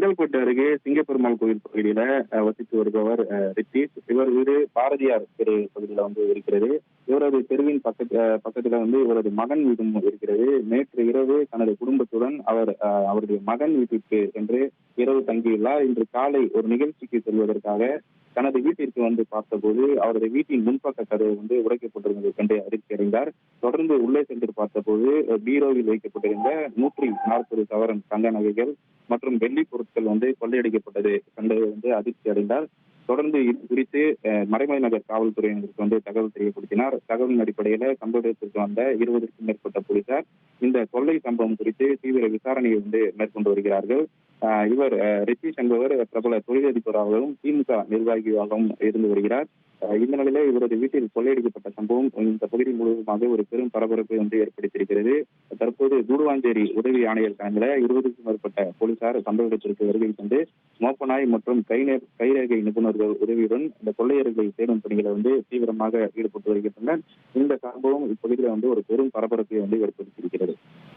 செங்கல்பட்டு அருகே சிங்கப்பெருமாள் கோயில் பகுதியில வசித்து வருபவர் ரித்தீஷ். இவர் வீடு பாரதியார் தெரு பகுதியில இருக்கிறது. இவரது தெருவின் பக்கத்துல இவரது மகன் வீடும் இருக்கிறது. நேற்று இரவு தனது குடும்பத்துடன் அவர் அவருடைய மகன் வீட்டிற்கு என்று இரவு தங்கியுள்ளார். இன்று காலை ஒரு நிகழ்ச்சிக்கு செல்வதற்காக தனது வீட்டிற்கு பார்த்தபோது அவரது வீட்டின் முன்பக்க கதவு உடைக்கப்பட்டிருந்ததை கண்டு அதிர்ச்சி அடைந்தார். தொடர்ந்து உள்ளே சென்று பார்த்தபோது பீரோவில் வைக்கப்பட்டிருந்த 140 சவரன் தங்க நகைகள் மற்றும் வெள்ளி பொருட்கள் கொள்ளையடிக்கப்பட்டது கண்டு அதிர்ச்சி அடைந்தார். தொடர்ந்து இது குறித்து மறைமலை நகர் காவல்துறையினருக்கு தகவல் தெரியப்படுத்தினார். தகவலின் அடிப்படையில சம்பவ இடத்திற்கு வந்த 20க்கும் மேற்பட்ட போலீசார் இந்த கொள்ளை சம்பவம் குறித்து தீவிர விசாரணையை மேற்கொண்டு வருகிறார்கள். இவர் ரித்தீஷ் என்பவர் பிரபல தொழிலதிபராகவும் திமுக நிர்வாகியாகவும் இருந்து வருகிறார். இந்த நிலையில இவரது வீட்டில் கொள்ளையடிக்கப்பட்ட சம்பவம் இந்த பகுதி முழுவதுமாக ஒரு பெரும் பரபரப்பை ஏற்படுத்தியிருக்கிறது. தற்போது கூடுவாஞ்சேரி உதவி ஆணையர் தலைமையில 20க்கும் மேற்பட்ட போலீசார் சம்பவ இடத்திற்கு வருகை தந்து மோப்பநாய் மற்றும் கைரேகை நிபுணர்கள் உதவியுடன் இந்த கொள்ளையர்களை தேடும் பணிகளை தீவிரமாக ஈடுபட்டு வருகின்றனர். இந்த சம்பவம் இப்பகுதியில் ஒரு பெரும் பரபரப்பை ஏற்படுத்தியிருக்கிறது.